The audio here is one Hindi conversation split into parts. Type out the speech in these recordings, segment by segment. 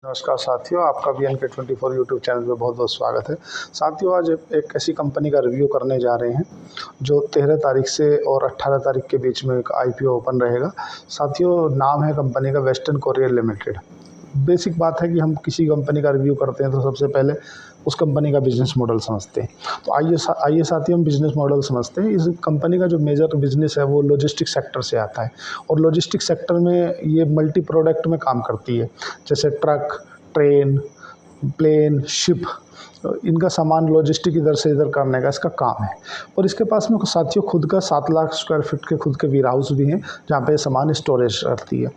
नमस्कार साथियों, आपका BNK24 यूट्यूब चैनल पे बहुत बहुत स्वागत है। साथियों, आज एक ऐसी कंपनी का रिव्यू करने जा रहे हैं जो 13 तारीख से और 18 तारीख के बीच में एक IPO ओपन रहेगा। साथियों, नाम है कंपनी का वेस्टर्न कोरियर लिमिटेड। बेसिक बात है कि हम किसी कंपनी का रिव्यू करते हैं तो सबसे पहले उस कंपनी का बिजनेस मॉडल समझते हैं। तो आइए साथियों, हम बिजनेस मॉडल समझते हैं। इस कंपनी का जो मेजर बिजनेस है वो लॉजिस्टिक सेक्टर से आता है और लॉजिस्टिक सेक्टर में ये मल्टी प्रोडक्ट में काम करती है, जैसे ट्रक, ट्रेन, प्लेन, शिप। इनका सामान लॉजिस्टिक इधर से इधर करने का इसका काम है। और इसके पास में साथियों खुद का 7 लाख स्क्वायर फीट के खुद के वेयर हाउस भी हैं जहाँ पे सामान स्टोरेज करती है।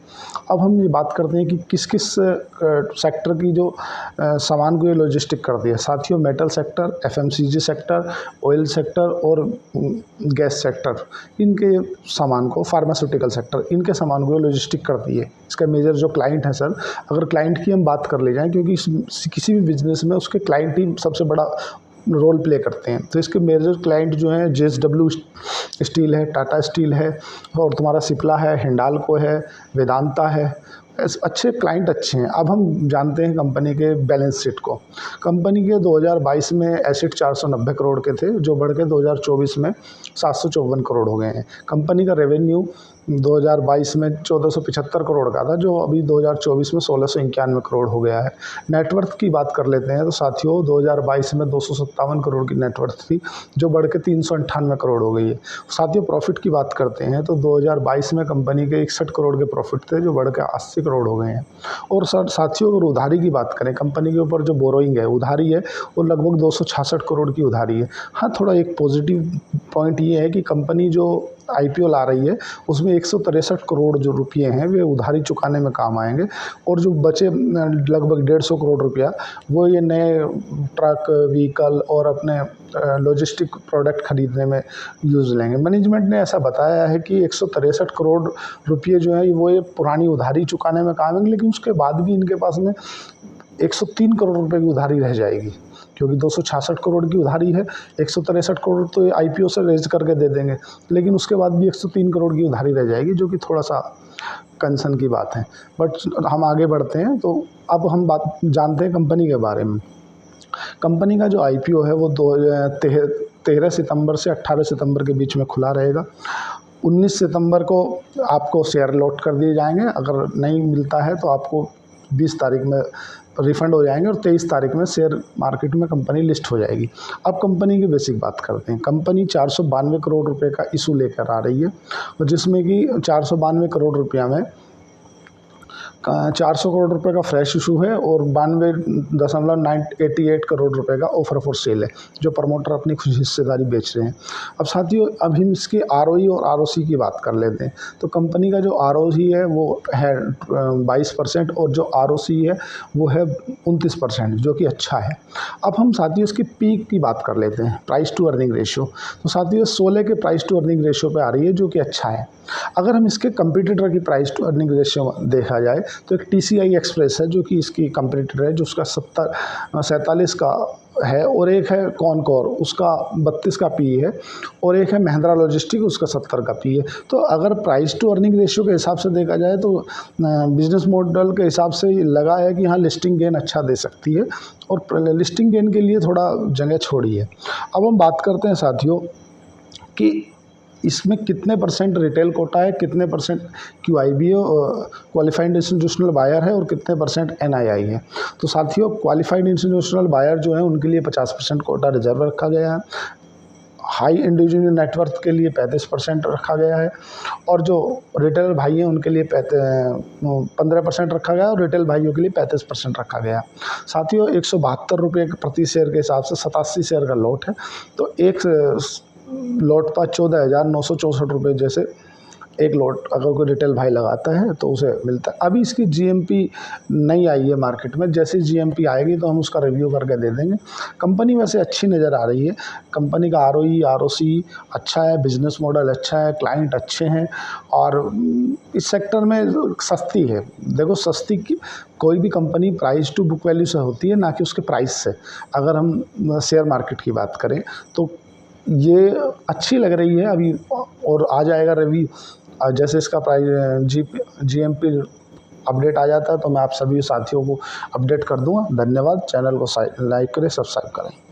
अब हम ये बात करते हैं कि किस किस सेक्टर की जो सामान को ये लॉजिस्टिक करती है। साथियों, metal sector, FMCG sector, oil sector और गैस सेक्टर, इनके सामान को, फार्मास्यूटिकल सेक्टर, इनके सामान को लॉजिस्टिक करती है। इसका मेजर जो क्लाइंट है सर, अगर क्लाइंट की हम बात कर ले जाएँ, क्योंकि किसी भी बिजनेस में उसके क्लाइंट ही सबसे बड़ा रोल प्ले करते हैं। तो इसके मेजर क्लाइंट जो हैं JSW स्टील है, टाटा स्टील है और तुम्हारा सिप्ला है, हिंडाल्को है, वेदांता है। अच्छे क्लाइंट अच्छे हैं। अब हम जानते हैं कंपनी के बैलेंस शीट को। कंपनी के 2022 में एसेट 490 करोड़ के थे, जो बढ़ के 2024 में 754 करोड़ हो गए हैं। कंपनी का रेवेन्यू 2022 में 1475 करोड़ का था, जो अभी 2024 में 1691 करोड़ हो गया है। नेटवर्थ की बात कर लेते हैं तो साथियों 2022 में 257 करोड़ की नेटवर्थ थी, जो बढ़ के 398 करोड़ हो गई है। साथियों, प्रॉफिट की बात करते हैं तो 2022 में कंपनी के 61 करोड़ के प्रॉफिट थे, जो बढ़ के 80 करोड़ हो गए हैं। और साथियों, अगर उधारी की बात करें, कंपनी के ऊपर जो बोरोइंग है, उधारी है, वो लगभग 266 करोड़ की उधारी है। हाँ, थोड़ा एक पॉजिटिव पॉइंट ये है कि कंपनी जो IPO ला रही है उसमें 163 करोड़ जो रुपये हैं वे उधारी चुकाने में काम आएंगे, और जो बचे लगभग 150 करोड़ रुपया वो ये नए ट्रक, व्हीकल और अपने लॉजिस्टिक प्रोडक्ट खरीदने में यूज़ लेंगे। मैनेजमेंट ने ऐसा बताया है कि 163 करोड़ रुपये जो है वो ये पुरानी उधारी चुकाने में काम आएंगे, लेकिन उसके बाद भी इनके पास में 103 करोड़ रुपए की उधारी रह जाएगी, क्योंकि 266 करोड़ की उधारी है। 163 करोड़ तो ये IPO से रेज करके दे देंगे, लेकिन उसके बाद भी 103 करोड़ की उधारी रह जाएगी, जो कि थोड़ा सा कंसर्न की बात है। बट हम आगे बढ़ते हैं तो अब हम बात जानते हैं कंपनी के बारे में। कंपनी का जो IPO है वो 13 सितंबर से 18 सितंबर के बीच में खुला रहेगा। 19 सितंबर को आपको शेयर लॉट कर दिए जाएंगे। अगर नहीं मिलता है तो आपको 20 तारीख में रिफ़ंड हो जाएंगे और 23 तारीख में शेयर मार्केट में कंपनी लिस्ट हो जाएगी। अब कंपनी की बेसिक बात करते हैं। कंपनी 492 करोड़ रुपए का इशू लेकर आ रही है, और जिसमें कि 492 करोड़ रुपया में 400 करोड़ रुपए का फ्रेश इशू है और 92.988 करोड़ रुपए का ऑफर फॉर सेल है, जो प्रमोटर अपनी खुद हिस्सेदारी बेच रहे हैं। अब साथियों, अब हम इसकी ROE और ROC की बात कर लेते हैं। तो कंपनी का जो ROE है वो है 22% और जो ROC है वो है 29%, जो कि अच्छा है। अब हम साथियों इसकी पीक की बात कर लेते हैं, प्राइस टू अर्निंग रेशियो। तो साथियों 16 के प्राइस टू अर्निंग रेशियो पे आ रही है, जो कि अच्छा है। अगर हम इसके कंपटीटर की प्राइस टू अर्निंग रेशियो देखा जाए तो एक TCI एक्सप्रेस है, जो कि इसकी कंपटीटर है, जो उसका 47 का है, और एक है कॉनकोर, उसका 32 का PE है, और एक है महिंद्रा लॉजिस्टिक, उसका 70 का PE है। तो अगर प्राइस टू अर्निंग रेशियो के हिसाब से देखा जाए तो बिजनेस मॉडल के हिसाब से लगा है कि हाँ, लिस्टिंग गेन अच्छा दे सकती है, और लिस्टिंग गेन के लिए थोड़ा जगह छोड़ी है। अब हम बात करते हैं साथियों कि इसमें कितने % रिटेल कोटा है, कितने % QIB क्वालिफाइड इंस्टीट्यूशनल बायर है, और कितने % NII है। तो साथियों, क्वालिफाइड इंस्टीट्यूशनल बायर जो है उनके लिए 50% कोटा रिजर्व रखा गया है। हाई इंडिविजुअल नेटवर्थ के लिए 35% रखा गया है, और जो रिटेल भाई हैं उनके लिए 15% रखा गया है, और रिटेल भाइयों के लिए 35% रखा गया है। साथियों, 172 रुपये प्रति शेयर के हिसाब से 87 शेयर का लॉट है। तो एक लॉट पर 14,964 रुपये जैसे एक लॉट अगर कोई रिटेल भाई लगाता है तो उसे मिलता है। अभी इसकी GMP नहीं आई है मार्केट में, जैसे GMP आएगी तो हम उसका रिव्यू करके दे देंगे। कंपनी वैसे अच्छी नज़र आ रही है। कंपनी का ROE ROC अच्छा है, बिजनेस मॉडल अच्छा है, क्लाइंट अच्छे हैं, और इस सेक्टर में सस्ती है। देखो, सस्ती की कोई भी company price to book value से होती है, ना कि उसके प्राइस से। अगर हम शेयर मार्केट की बात करें तो ये अच्छी लग रही है अभी, और आ जाएगा रिव्यू जैसे इसका प्राइस GMP अपडेट आ जाता है तो मैं आप सभी साथियों को अपडेट कर दूँगा। धन्यवाद। चैनल को लाइक करें, सब्सक्राइब करें।